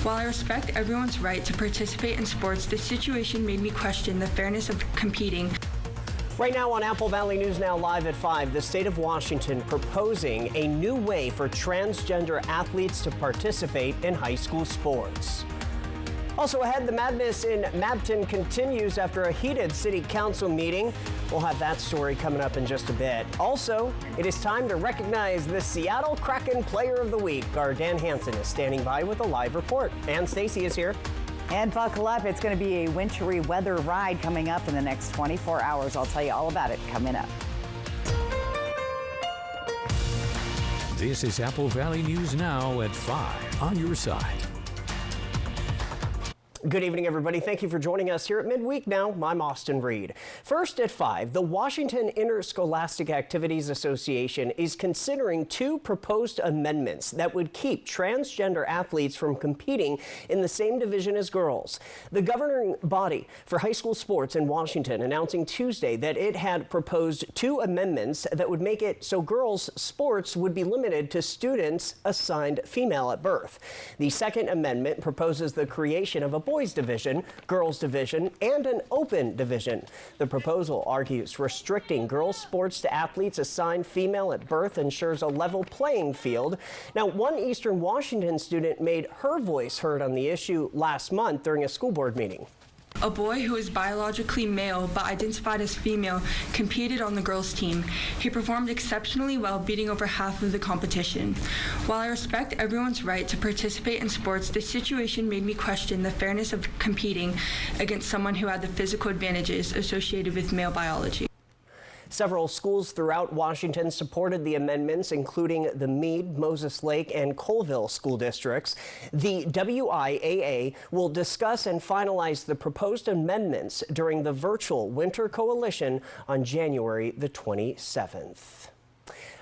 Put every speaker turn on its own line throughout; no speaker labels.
While I respect everyone's right to participate in sports, this situation made me question the fairness of competing.
Right now on Apple Valley News Now Live at 5, the state of Washington proposing a new way for transgender athletes to participate in high school sports. Also ahead, the madness in Mabton continues after a heated city council meeting. We'll have that story coming up in just a bit. Also, it is time to recognize the Seattle Kraken Player of the Week. Our Dan Hansen is standing by with a live report. And Stacy is here.
And buckle up, it's going to be a wintry weather ride coming up in the next 24 hours. I'll tell you all about it coming up.
This is Apple Valley News Now at 5 on your side.
Good evening, everybody. Thank you for joining us here at Midweek Now. I'm Austin Reed. First at 5, the Washington Interscholastic Activities Association is considering two proposed amendments that would keep transgender athletes from competing in the same division as girls. The governing body for high school sports in Washington announcing Tuesday that it had proposed two amendments that would make it so girls' sports would be limited to students assigned female at birth. The second amendment proposes the creation of a boys division, girls division, and an open division. The proposal argues restricting girls sports to athletes assigned female at birth ensures a level playing field. Now, one Eastern Washington student made her voice heard on the issue last month during a school board meeting.
A boy who is biologically male but identified as female competed on the girls' team. He performed exceptionally well, beating over half of the competition. While I respect everyone's right to participate in sports, this situation made me question the fairness of competing against someone who had the physical advantages associated with male biology.
Several schools throughout Washington supported the amendments, including the Meade, Moses Lake, and Colville school districts. The WIAA will discuss and finalize the proposed amendments during the virtual Winter Coalition on January the 27th.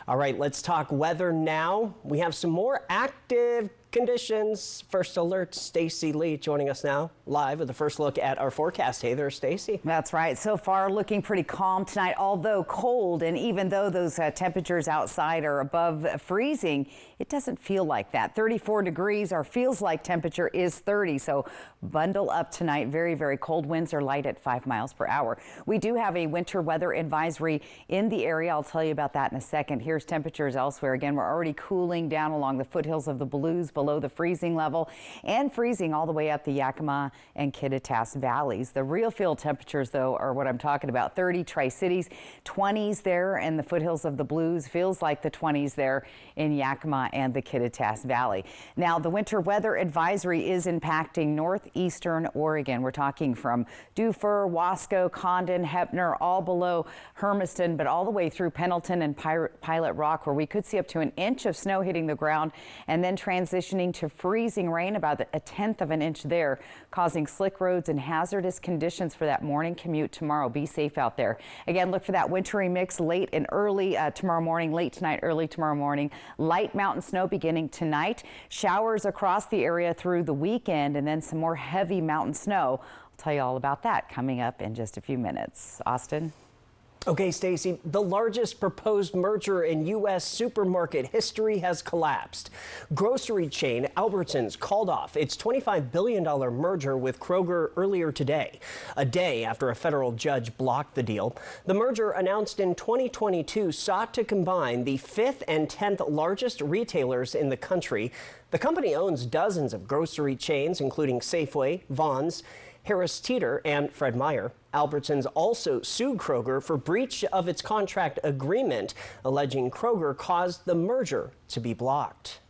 All right, let's talk weather now. We have some more active conditions. First Alert, Stacy Lee joining us now live with a first look at our forecast. Hey there, Stacy.
That's right. So far looking pretty calm tonight, although cold. And even though those temperatures outside are above freezing, it doesn't feel like that. 34 degrees. Our feels like temperature is 30. So bundle up tonight. Very, very cold. Winds are light at 5 miles per hour. We do have a winter weather advisory in the area. I'll tell you about that in a second. Here's temperatures elsewhere. Again, we're already cooling down along the foothills of the Blues, below the freezing level, and freezing all the way up the Yakima and Kittitas valleys. The real field temperatures, though, are what I'm talking about. 30 Tri-Cities, 20s there in the foothills of the Blues. Feels like the 20s there in Yakima and the Kittitas Valley. Now, the winter weather advisory is impacting northeastern Oregon. We're talking from Dufur, Wasco, Condon, Heppner, all below Hermiston, but all the way through Pendleton and Pilot Rock, where we could see up to an inch of snow hitting the ground and then transitioning to freezing rain, about a tenth of an inch there, causing slick roads and hazardous conditions for that morning commute tomorrow. Be safe out there. Again, look for that wintry mix late and early tomorrow morning, late tonight, early tomorrow morning. Light mountain snow beginning tonight. Showers across the area through the weekend, and then some more heavy mountain snow. I'll tell you all about that coming up in just a few minutes. Austin?
Okay, Stacy, the largest proposed merger in U.S. supermarket history has collapsed. Grocery chain Albertsons called off its $25 billion merger with Kroger earlier today, a day after a federal judge blocked the deal. The merger, announced in 2022, sought to combine the 5th and 10th largest retailers in the country. The company owns dozens of grocery chains, including Safeway, Vons, Harris Teeter, and Fred Meyer. Albertsons also sued Kroger for breach of its contract agreement, alleging Kroger caused the merger to be blocked.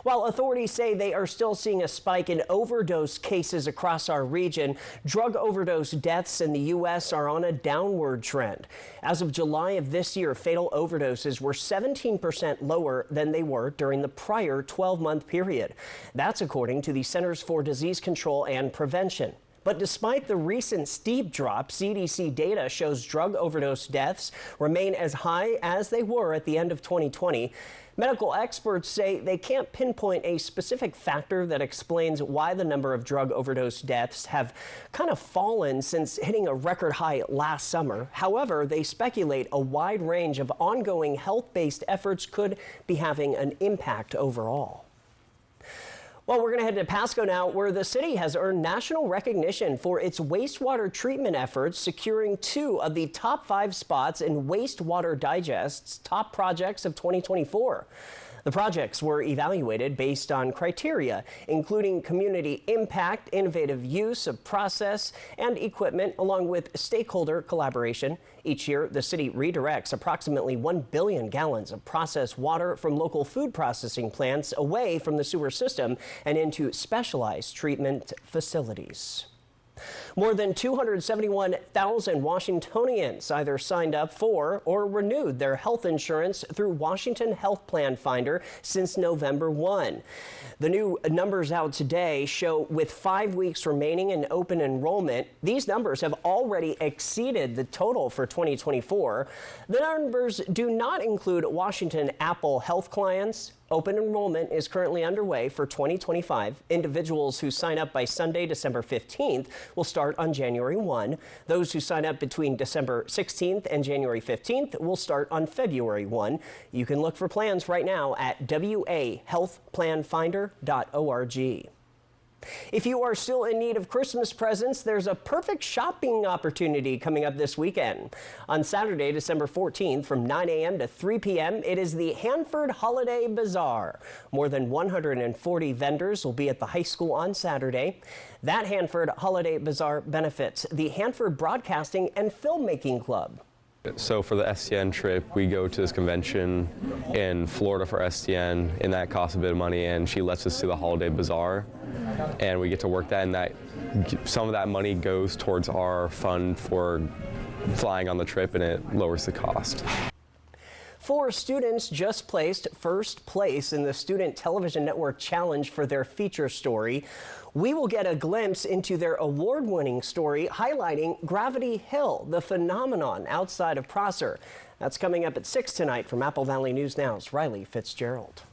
While authorities say they are still seeing a spike in overdose cases across our region, drug overdose deaths in the U.S. are on a downward trend. As of July of this year, fatal overdoses were 17% lower than they were during the prior 12-month period. That's according to the Centers for Disease Control and Prevention. But despite the recent steep drop, CDC data shows drug overdose deaths remain as high as they were at the end of 2020. Medical experts say they can't pinpoint a specific factor that explains why the number of drug overdose deaths have kind of fallen since hitting a record high last summer. However, they speculate a wide range of ongoing health-based efforts could be having an impact overall. Well, we're going to head to Pasco now, where the city has earned national recognition for its wastewater treatment efforts, securing 2 of the top 5 spots in Wastewater Digest's top projects of 2024. The projects were evaluated based on criteria, including community impact, innovative use of process and equipment, along with stakeholder collaboration. Each year, the city redirects approximately 1 billion gallons of processed water from local food processing plants away from the sewer system and into specialized treatment facilities. More than 271,000 Washingtonians either signed up for or renewed their health insurance through Washington Health Plan Finder since November 1. The new numbers out today show with 5 weeks remaining in open enrollment, these numbers have already exceeded the total for 2024. The numbers do not include Washington Apple Health clients. Open enrollment is currently underway for 2025. Individuals who sign up by Sunday, December 15th will start on January 1. Those who sign up between December 16th and January 15th will start on February 1. You can look for plans right now at wahealthplanfinder.org. If you are still in need of Christmas presents, there's a perfect shopping opportunity coming up this weekend. On Saturday, December 14th, from 9 a.m. to 3 p.m., it is the Hanford Holiday Bazaar. More than 140 vendors will be at the high school on Saturday. That Hanford Holiday Bazaar benefits the Hanford Broadcasting and Filmmaking Club.
So for the STN trip, we go to this convention in Florida for STN, and that costs a bit of money, and she lets us do the Holiday Bazaar, and we get to work that, and that some of that money goes towards our fund for flying on the trip, and it lowers the cost.
4 students just placed first place in the Student Television Network Challenge for their feature story. We will get a glimpse into their award-winning story highlighting Gravity Hill, the phenomenon outside of Prosser. That's coming up at 6 tonight from Apple Valley News Now's Riley Fitzgerald.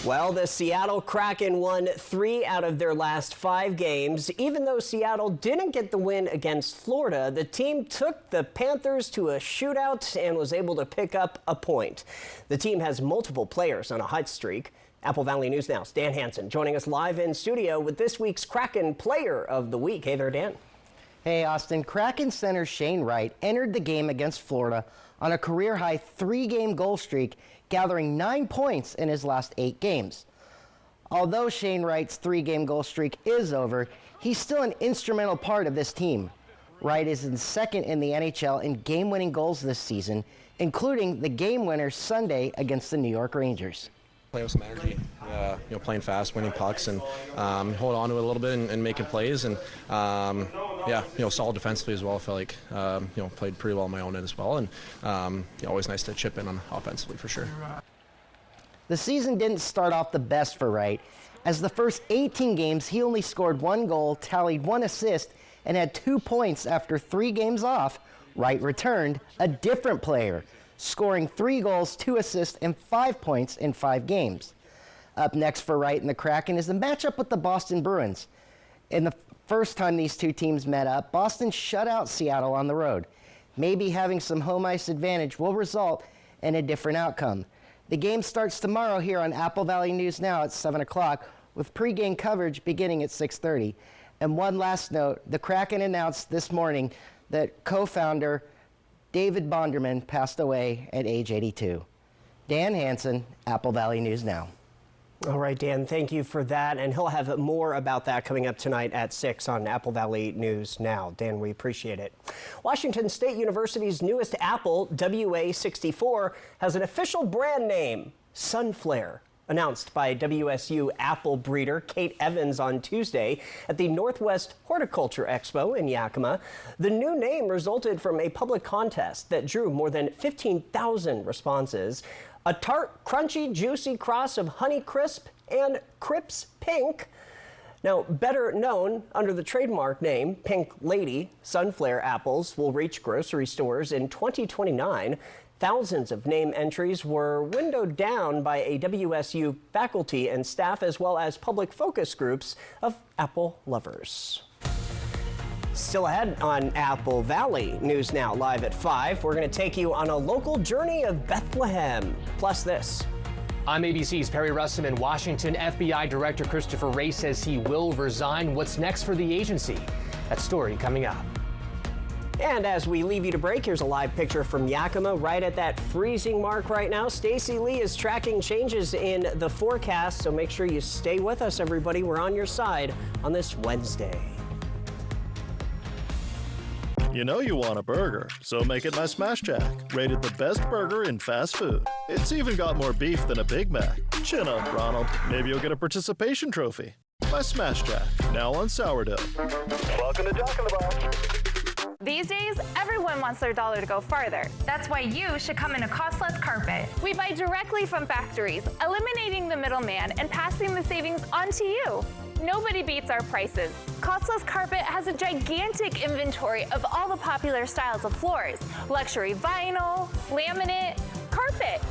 Well, the Seattle Kraken won 3 out of their last 5 games. Even though Seattle didn't get the win against Florida, the team took the Panthers to a shootout and was able to pick up a point. The team has multiple players on a hot streak. Apple Valley News Now's Dan Hansen joining us live in studio with this week's Kraken Player of the Week. Hey there, Dan.
Hey, Austin. Kraken center Shane Wright entered the game against Florida on a career-high 3-game goal streak, gathering 9 points in his last 8 games. Although Shane Wright's 3-game goal streak is over, he's still an instrumental part of this team. Wright is in second in the NHL in game-winning goals this season, including the game winner Sunday against the New York Rangers.
Playing with some energy, playing fast, winning pucks, and hold on to it a little bit and making plays, and solid defensively as well. I felt like played pretty well on my own end as well, and always nice to chip in on offensively for sure.
The season didn't start off the best for Wright, as the first 18 games he only scored 1 goal, tallied 1 assist, and had 2 points after 3 games off. Wright returned a different player, scoring 3 goals, 2 assists, and 5 points in 5 games. Up next for Wright and the Kraken is the matchup with the Boston Bruins. In the first time these two teams met up, Boston shut out Seattle on the road. Maybe having some home ice advantage will result in a different outcome. The game starts tomorrow here on Apple Valley News Now at 7 o'clock, with pregame coverage beginning at 6:30. And one last note, the Kraken announced this morning that co-founder David Bonderman passed away at age 82. Dan Hansen, Apple Valley News Now.
All right, Dan, thank you for that. And he'll have more about that coming up tonight at 6 on Apple Valley News Now. Dan, we appreciate it. Washington State University's newest Apple, WA64, has an official brand name, Sunflare, announced by WSU apple breeder Kate Evans on Tuesday at the Northwest Horticulture Expo in Yakima. The new name resulted from a public contest that drew more than 15,000 responses. A tart, crunchy, juicy cross of Honeycrisp and Crips Pink. Now, better known under the trademark name Pink Lady, Sunflare apples will reach grocery stores in 2029. Thousands of name entries were windowed down by a WSU faculty and staff, as well as public focus groups of apple lovers. Still ahead on Apple Valley News Now, live at 5. We're going to take you on a local journey of Bethlehem. Plus this.
I'm ABC's Perry Russom in Washington. FBI Director Christopher Wray says he will resign. What's next for the agency? That story coming up.
And as we leave you to break, here's a live picture from Yakima right at that freezing mark right now. Stacey Lee is tracking changes in the forecast, so make sure you stay with us, everybody. We're on your side on this Wednesday.
You know you want a burger, so make it my Smash Jack. Rated the best burger in fast food. It's even got more beef than a Big Mac. Chin up, Ronald. Maybe you'll get a participation trophy. My Smash Jack, now on sourdough. Welcome to Jack in the Box.
These days, everyone wants their dollar to go farther. That's why you should come in a Costless Carpet. We buy directly from factories, eliminating the middleman and passing the savings on to you. Nobody beats our prices. Costless Carpet has a gigantic inventory of all the popular styles of floors: luxury vinyl, laminate, carpet,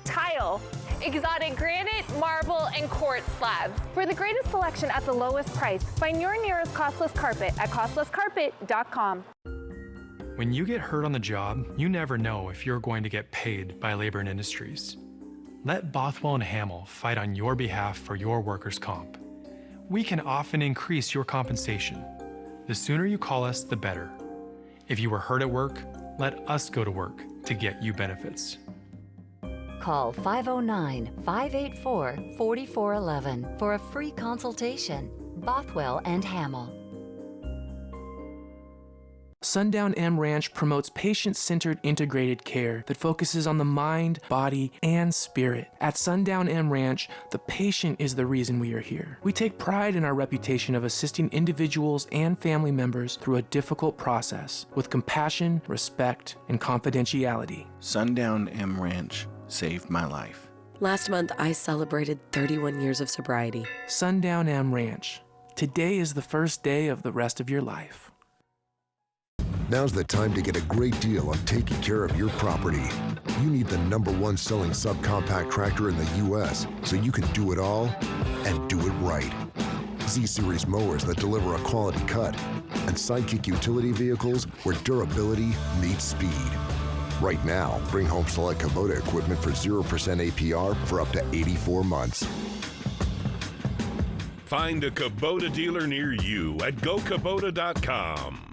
tile, exotic granite, marble, and quartz slabs. For the greatest selection at the lowest price, find your nearest Costless Carpet at costlesscarpet.com.
When you get hurt on the job, you never know if you're going to get paid by Labor and Industries. Let Bothwell and Hamill fight on your behalf for your workers' comp. We can often increase your compensation. The sooner you call us, the better. If you were hurt at work, let us go to work to get you benefits.
Call 509-584-4411 for a free consultation. Bothwell and Hamill.
Sundown M Ranch promotes patient-centered integrated care that focuses on the mind, body, and spirit. At Sundown M Ranch, the patient is the reason we are here. We take pride in our reputation of assisting individuals and family members through a difficult process with compassion, respect, and confidentiality.
Sundown M Ranch saved my life.
Last month, I celebrated 31 years of sobriety.
Sundown M Ranch. Today is the first day of the rest of your life.
Now's the time to get a great deal on taking care of your property. You need the #1 selling subcompact tractor in the U.S. so you can do it all and do it right. Z-Series mowers that deliver a quality cut, and Sidekick utility vehicles where durability meets speed. Right now, bring home select Kubota equipment for 0% APR for up to 84 months.
Find a Kubota dealer near you at gokubota.com.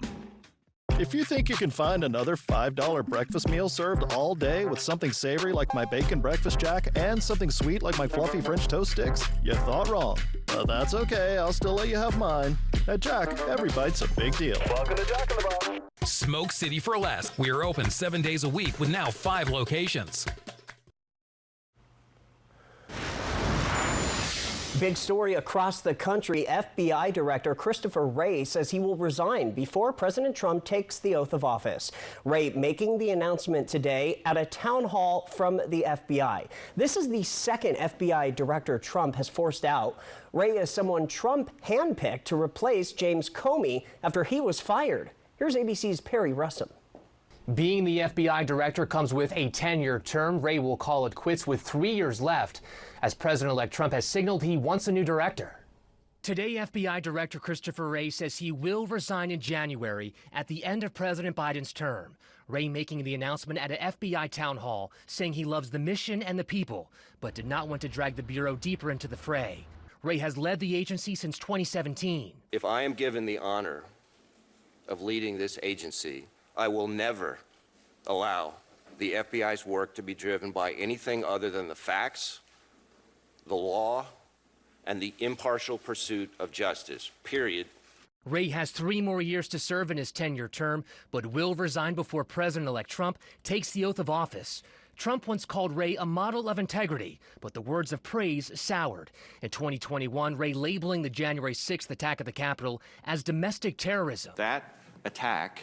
If you think you can find another $5 breakfast meal served all day with something savory like my bacon breakfast jack and something sweet like my fluffy French toast sticks, you thought wrong. But that's okay, I'll still let you have mine. At Jack, every bite's a big deal. Welcome to Jack in the Box.
Smoke City for Less. We are open 7 days a week with now 5 locations.
Big story across the country. FBI Director Christopher Wray says he will resign before President Trump takes the oath of office. Wray making the announcement today at a town hall from the FBI. This is the second FBI director Trump has forced out. Wray is someone Trump handpicked to replace James Comey after he was fired. Here's ABC's Perry Russom.
Being the FBI director comes with a 10-year term. Wray will call it quits with 3 years left, as President-elect Trump has signaled he wants a new director. Today, FBI Director Christopher Wray says he will resign in January at the end of President Biden's term. Wray making the announcement at an FBI town hall, saying he loves the mission and the people, but did not want to drag the Bureau deeper into the fray. Wray has led the agency since 2017.
If I am given the honor of leading this agency, I will never allow the FBI's work to be driven by anything other than the facts, the law, and the impartial pursuit of justice, period.
Wray has 3 more years to serve in his 10-year term, but will resign before President-elect Trump takes the oath of office. Trump once called Wray a model of integrity, but the words of praise soured. In 2021, Wray labeling the January 6th attack at the Capitol as domestic terrorism.
That attack,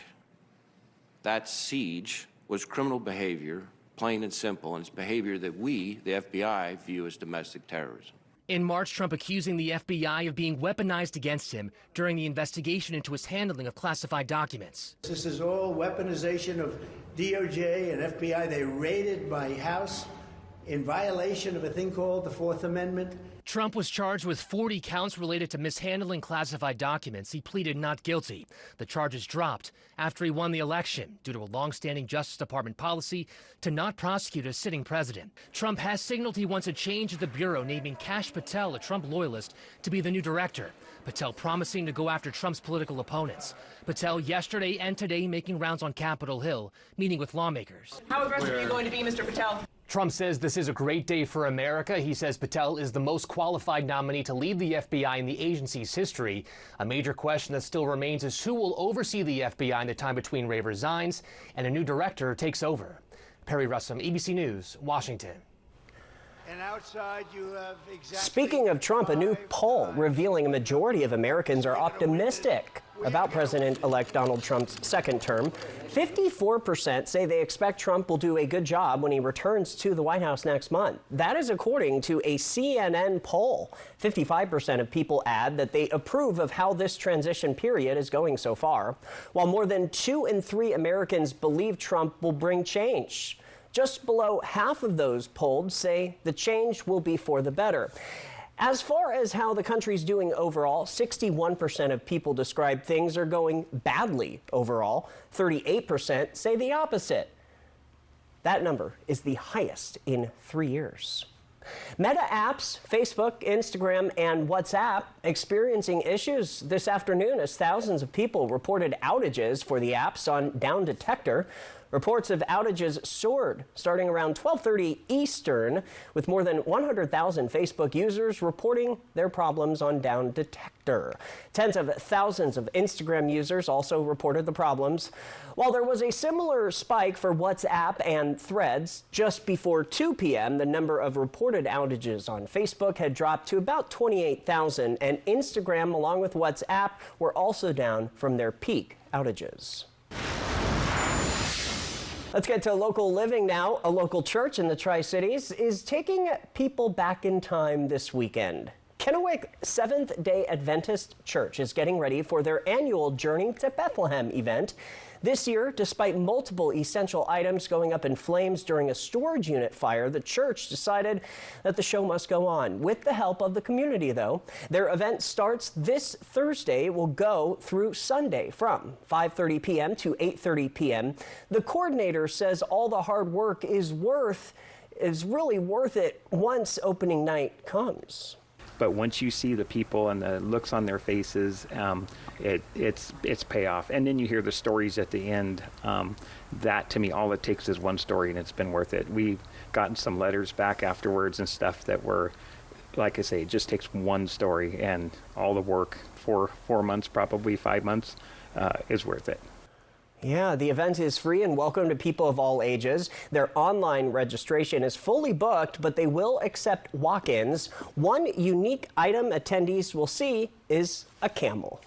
that siege, was criminal behavior, plain and simple, and it's behavior that we, the FBI, view as domestic terrorism.
In March, Trump accusing the FBI of being weaponized against him during the investigation into his handling of classified documents.
This is all weaponization of DOJ and FBI. They raided my house in violation of a thing called the Fourth Amendment.
Trump was charged with 40 counts related to mishandling classified documents. He pleaded not guilty. The charges dropped after he won the election due to a long-standing Justice Department policy to not prosecute a sitting president. Trump has signaled he wants a change at the Bureau, naming Kash Patel, a Trump loyalist, to be the new director. Patel promising to go after Trump's political opponents. Patel yesterday and today making rounds on Capitol Hill, meeting with lawmakers.
How aggressive are you going to be, Mr. Patel?
Trump says this is a great day for America. He says Patel is the most qualified nominee to lead the FBI in the agency's history. A major question that still remains is who will oversee the FBI in the time between Wray resigns and a new director takes over. Perry Russom, ABC News, Washington.
And outside you have exactly.
Speaking of Trump, a new poll revealing a majority of Americans are optimistic about President-elect Donald Trump's second term. 54% say they expect Trump will do a good job when he returns to the White House next month. That is according to a CNN poll. 55% of people add that they approve of how this transition period is going so far, while more than 2 in 3 Americans believe Trump will bring change. Just below half of those polled say the change will be for the better. As far as how the country's doing overall, 61% of people describe things are going badly overall. 38% say the opposite. That number is the highest in 3 years. Meta apps, Facebook, Instagram, and WhatsApp experiencing issues this afternoon as thousands of people reported outages for the apps on Down Detector. Reports of outages soared starting around 12:30 Eastern, with more than 100,000 Facebook users reporting their problems on Down Detector. Tens of thousands of Instagram users also reported the problems. While there was a similar spike for WhatsApp and Threads, just before 2 p.m., the number of reported outages on Facebook had dropped to about 28,000, and Instagram, along with WhatsApp, were also down from their peak outages. Let's get to local living now. A local church in the Tri-Cities is taking people back in time this weekend. Kennewick Seventh-day Adventist Church is getting ready for their annual Journey to Bethlehem event. This year, despite multiple essential items going up in flames during a storage unit fire, the church decided that the show must go on. With the help of the community, though, their event starts this Thursday, will go through Sunday from 5:30 p.m. to 8:30 p.m. The coordinator says all the hard work is really worth it once opening night comes.
But once you see the people and the looks on their faces, it's payoff. And then you hear the stories at the end. That, to me, all it takes is one story, and it's been worth it. We've gotten some letters back afterwards and stuff that were, like I say, it just takes one story, and all the work for 4 months, probably 5 months, is worth it.
Yeah, the event is free and welcome to people of all ages. Their online registration is fully booked, but they will accept walk-ins. One unique item attendees will see is a camel.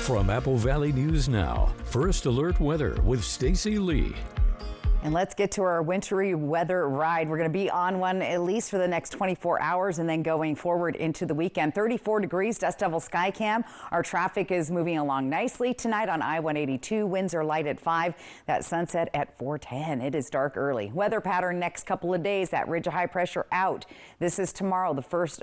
From Apple Valley News Now, First Alert Weather with Stacy Lee.
And let's get to our wintry weather ride. We're going to be on one at least for the next 24 hours and then going forward into the weekend. 34 degrees, dust level sky cam. Our traffic is moving along nicely tonight on I-182. Winds are light at 5. That sunset at 4:10. It is dark early. Weather pattern next couple of days. That ridge of high pressure out. This is tomorrow. The first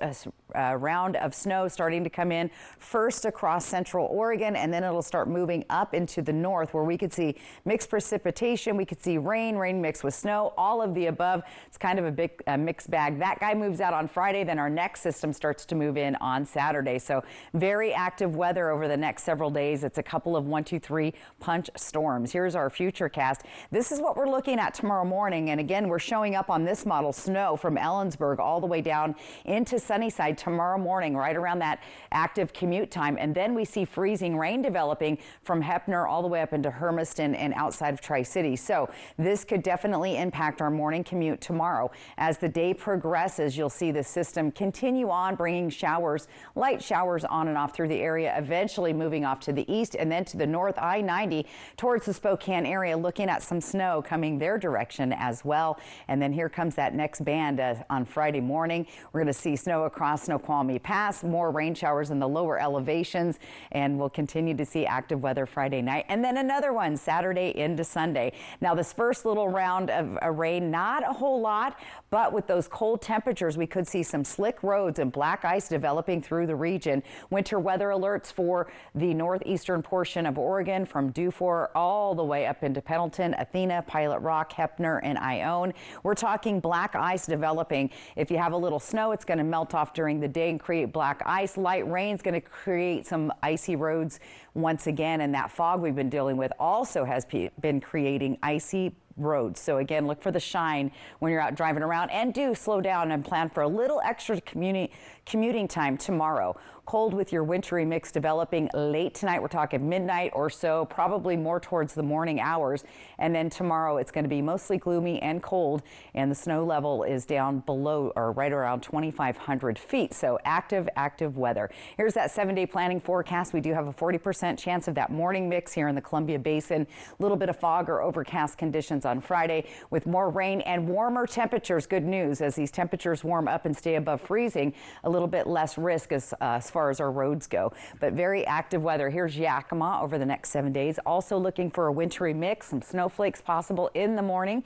round of snow starting to come in first across central Oregon, and then it'll start moving up into the north where we could see mixed precipitation. We could see rain mixed with snow, all of the above. It's kind of a big mixed bag. That guy moves out on Friday, then our next system starts to move in on Saturday. So very active weather over the next several days. It's a couple of 1, 2, 3 punch storms. Here's our future cast. This is what we're looking at tomorrow morning. And again, we're showing up on this model snow from Ellensburg all the way down into Sunnyside tomorrow morning, right around that active commute time. And then we see freezing rain developing from Heppner all the way up into Hermiston and outside of Tri-Cities. So this could definitely impact our morning commute tomorrow. As the day progresses, you'll see the system continue on bringing showers, light showers on and off through the area, eventually moving off to the east and then to the north. I-90 towards the Spokane area, looking at some snow coming their direction as well. And then here comes that next band on Friday morning. We're going to see snow across Snoqualmie Pass, more rain showers in the lower elevations, and we'll continue to see active weather Friday night. And then another one Saturday into Sunday. Now this first first little round of rain, not a whole lot, but with those cold temperatures, we could see some slick roads and black ice developing through the region. Winter weather alerts for the northeastern portion of Oregon from Dufour all the way up into Pendleton, Athena, Pilot Rock, Heppner, and Ione. We're talking black ice developing. If you have a little snow, it's going to melt off during the day and create black ice. Light rain is going to create some icy roads once again, and that fog we've been dealing with also has been creating icy roads. So again, look for the shine when you're out driving around, and do slow down and plan for a little extra commuting time tomorrow. Cold with your wintry mix developing late tonight. We're talking midnight or so, probably more towards the morning hours. And then tomorrow it's going to be mostly gloomy and cold, and the snow level is down below or right around 2,500 feet. So active weather. Here's that 7-day planning forecast. We do have a 40% chance of that morning mix here in the Columbia Basin. A little bit of fog or overcast conditions on Friday with more rain and warmer temperatures. Good news, as these temperatures warm up and stay above freezing, a little bit less risk as far as our roads go. But very active weather. Here's Yakima over the next 7 days. Also looking for a wintry mix, some snowflakes possible in the morning.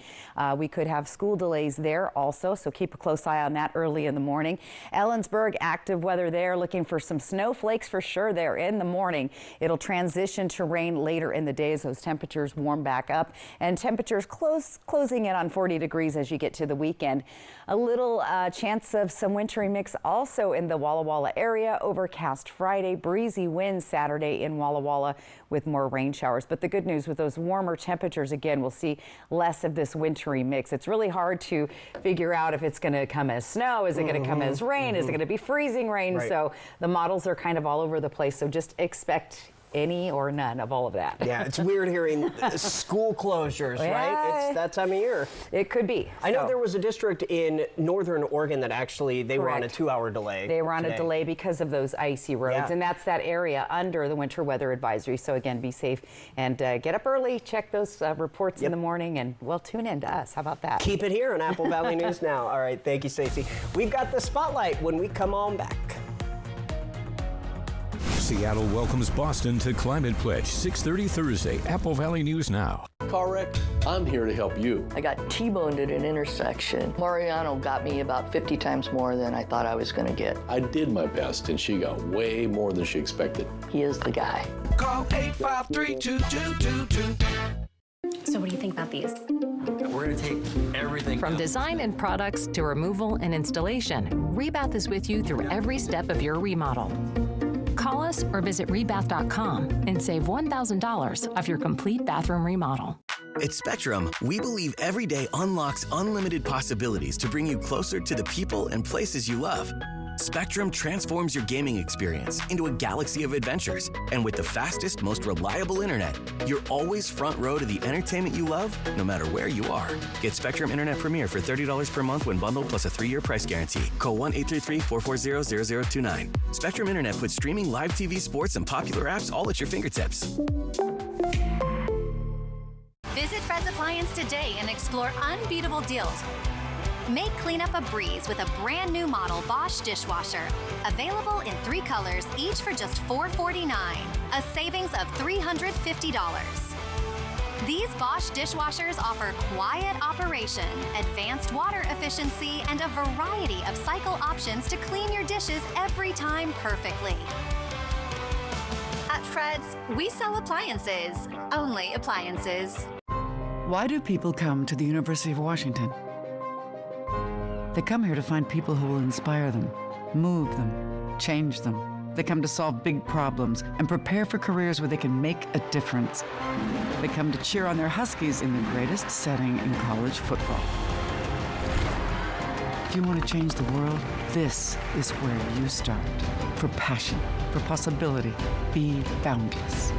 We could have school delays there also, so keep a close eye on that early in the morning. Ellensburg, active weather there. Looking for some snowflakes for sure there in the morning. It'll transition to rain later in the day as those temperatures warm back up, and temperatures closing in on 40 degrees as you get to the weekend. A little chance of some wintry mix also in the Walla Walla area. Overcast Friday, breezy winds Saturday in Walla Walla with more rain showers. But the good news, with those warmer temperatures, again, we'll see less of this wintry mix. It's really hard to figure out if it's going to come as snow, is it going to come as rain, is it going to be freezing rain?
Right.
So the models are kind of all over the place. So just expect any or none of all of that.
Yeah, it's weird hearing school closures,
Yeah.
right? It's that time of year.
It could be.
I know there was a district in northern Oregon that actually they were on a
Correct.
2-hour delay.
They were on
today.
a delay because of those icy roads,
Yeah.
and that's that area under the winter weather advisory. So again, be safe and get up early, check those reports in the morning, and well, tune in to us. How about that?
Keep it here on Apple Valley News Now. All right, thank you, Stacey. We've got the spotlight when we come on back.
Seattle welcomes Boston to Climate Pledge, 6:30 Thursday. Apple Valley News Now.
Car wreck, I'm here to help you.
I got T-boned at an intersection. Mariano got me about 50 times more than I thought I was going to get.
I did my best, and she got way more than she expected.
He is the guy.
Call 853-2222.
So what do you think about these?
We're going to take everything.
From design and products to removal and installation, Rebath is with you through every step of your remodel. Call us or visit rebath.com and save $1,000 off your complete bathroom remodel.
At Spectrum, we believe every day unlocks unlimited possibilities to bring you closer to the people and places you love. Spectrum transforms your gaming experience into a galaxy of adventures. And with the fastest, most reliable internet, you're always front row to the entertainment you love, no matter where you are. Get Spectrum Internet Premier for $30 per month when bundled plus a 3-year price guarantee. Call 1-833-440-0029. Spectrum Internet puts streaming live TV, sports, and popular apps all at your fingertips.
Visit Fred's Appliance today and explore unbeatable deals. Make cleanup a breeze with a brand new model Bosch dishwasher. Available in 3 colors, each for just $449, a savings of $350. These Bosch dishwashers offer quiet operation, advanced water efficiency, and a variety of cycle options to clean your dishes every time perfectly. At Fred's, we sell appliances, only appliances.
Why do people come to the University of Washington? They come here to find people who will inspire them, move them, change them. They come to solve big problems and prepare for careers where they can make a difference. They come to cheer on their Huskies in the greatest setting in college football. If you want to change the world, this is where you start. For passion, for possibility, be boundless.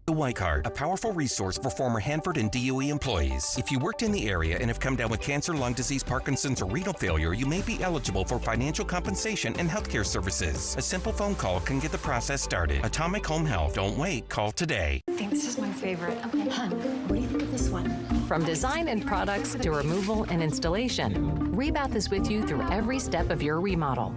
The White Card, a powerful resource for former Hanford and DOE employees. If you worked in the area and have come down with cancer, lung disease, Parkinson's, or renal failure, you may be eligible for financial compensation and healthcare services. A simple phone call can get the process started. Atomic Home Health. Don't wait. Call today.
I think this is my favorite. Okay, hon, what do you think of this one?
From design and products to removal and installation, Rebath is with you through every step of your remodel.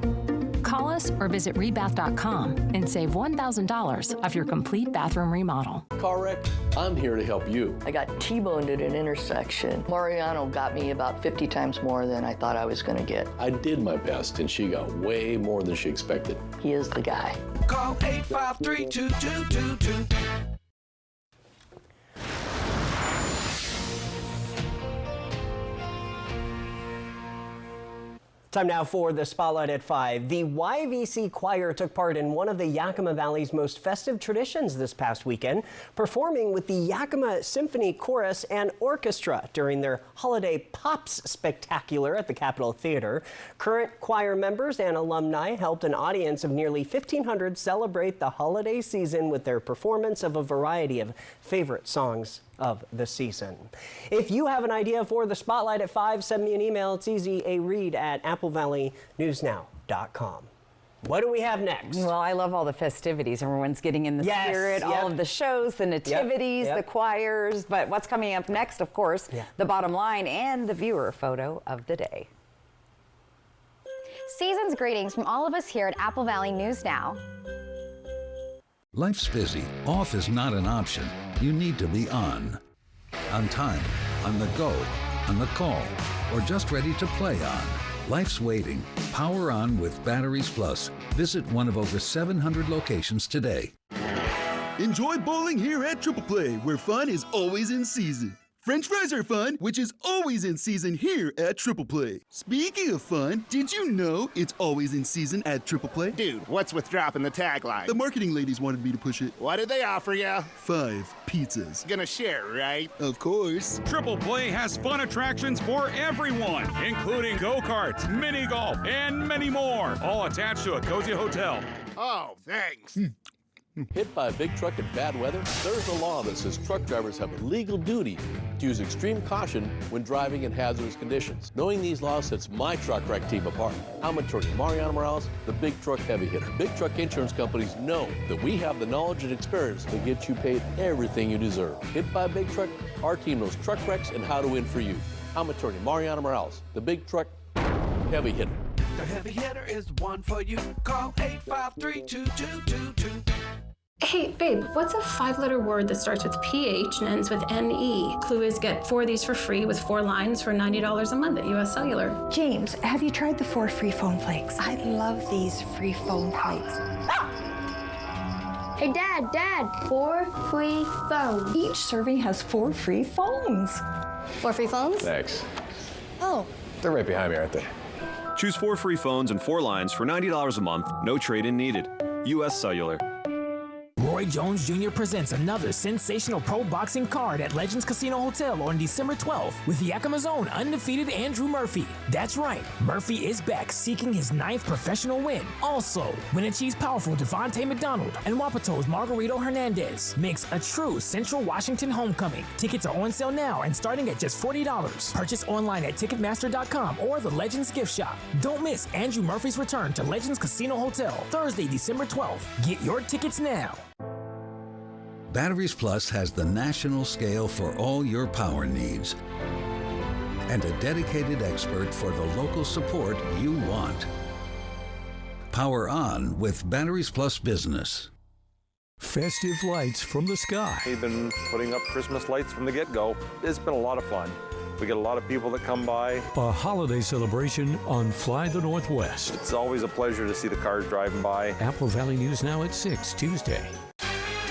Call us or visit rebath.com and save $1,000 off your complete bathroom remodel.
Car wreck? I'm here to help you.
I got T-boned at an intersection. Mariano got me about 50 times more than I thought I was going to get.
I did my best, and she got way more than she expected.
He is the guy.
Call 853-2222.
Time now for the Spotlight at 5. The YVC Choir took part in one of the Yakima Valley's most festive traditions this past weekend, performing with the Yakima Symphony Chorus and Orchestra during their Holiday Pops Spectacular at the Capitol Theater. Current choir members and alumni helped an audience of nearly 1,500 celebrate the holiday season with their performance of a variety of favorite songs of the season. If you have an idea for the Spotlight at 5, send me an email. It's easy, a read at applevalleyNewsNow.com. What do we have next?
Well, I love all the festivities. Everyone's getting in the spirit, all of the shows, the nativities, the choirs. But what's coming up next, of course, the bottom line and the viewer photo of the day.
Season's greetings from all of us here at Apple Valley News Now.
Life's busy. Off is not an option. You need to be on. On time, on the go, on the call, or just ready to play on. Life's waiting. Power on with Batteries Plus. Visit one of over 700 locations today.
Enjoy bowling here at Triple Play, where fun is always in season. French fries are fun, which is always in season here at Triple Play. Speaking of fun, did you know it's always in season at Triple Play?
Dude, what's with dropping the tagline?
The marketing ladies wanted me to push it.
What did they offer you?
5 pizzas.
Gonna share, right?
Of course.
Triple Play has fun attractions for everyone, including go-karts, mini golf, and many more, all attached to a cozy hotel.
Oh, thanks.
Hit by a big truck in bad weather? There's a law that says truck drivers have a legal duty to use extreme caution when driving in hazardous conditions. Knowing these laws sets my truck wreck team apart. I'm attorney Mariano Morales, the big truck heavy hitter. Big truck insurance companies know that we have the knowledge and experience to get you paid everything you deserve. Hit by a big truck? Our team knows truck wrecks and how to win for you. I'm attorney Mariano Morales, the big truck heavy hitter.
The heavy hitter is the one for you. Call 853-2222.
Hey, babe, what's a 5-letter word that starts with PH and ends with NE? Clue is get 4 of these for free with 4 lines for $90 a month at US Cellular.
James, have you tried the 4 free phone flakes? I love these free phone flakes.
Hey, Dad, 4 free phones.
Each serving has 4 free phones.
4 free phones?
Thanks.
Oh.
They're right behind me, aren't they?
Choose 4 free phones and 4 lines for $90 a month. No trade-in needed. US Cellular.
Roy Jones Jr. presents another sensational pro boxing card at Legends Casino Hotel on December 12th with Yakima's own undefeated Andrew Murphy. That's right, Murphy is back seeking his 9th professional win. Also, Wenatchee's powerful Devontae McDonald and Wapato's Margarito Hernandez makes a true Central Washington homecoming. Tickets are on sale now and starting at just $40. Purchase online at Ticketmaster.com or the Legends gift shop. Don't miss Andrew Murphy's return to Legends Casino Hotel Thursday, December 12th. Get your tickets now.
Batteries Plus has the national scale for all your power needs and a dedicated expert for the local support you want. Power on with Batteries Plus Business.
Festive lights from the sky.
We've been putting up Christmas lights from the get-go. It's been a lot of fun. We get a lot of people that come by.
A holiday celebration on Fly the Northwest.
It's always a pleasure to see the cars driving by.
Apple Valley News Now at 6 Tuesday.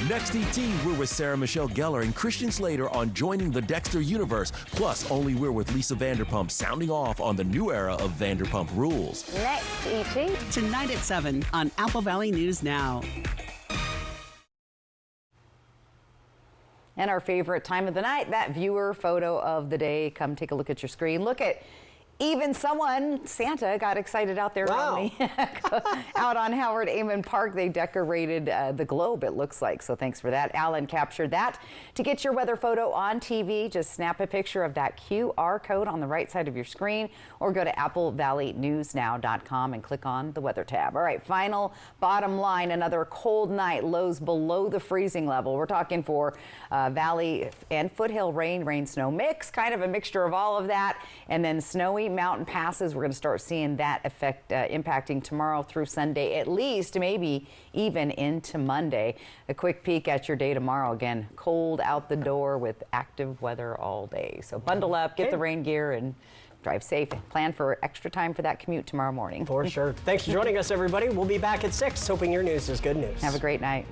Next ET, we're with Sarah Michelle Gellar and Christian Slater on Joining the Dexter Universe. Plus, Only We're with Lisa Vanderpump, sounding off on the new era of Vanderpump Rules.
Next ET.
Tonight at 7 on Apple Valley News Now.
And our favorite time of the night, that viewer photo of the day. Come take a look at your screen. Look at even someone, Santa, got excited out there on out on Howard Amon Park. They decorated the globe, it looks like. So thanks for that. Alan captured that. To get your weather photo on TV, just snap a picture of that QR code on the right side of your screen or go to AppleValleyNewsNow.com and click on the weather tab. All right, final bottom line, another cold night, lows below the freezing level. We're talking for valley and foothill rain, snow mix, kind of a mixture of all of that, and then snowy Snowy mountain passes. We're going to start seeing that effect impacting tomorrow through Sunday, at least maybe even into Monday. A quick peek at your day tomorrow. Again, cold out the door with active weather all day. So bundle up, get the rain gear, and drive safe. Plan for extra time for that commute tomorrow morning.
For sure. Thanks for joining us, everybody. We'll be back at 6, hoping your news is good news.
Have a great night.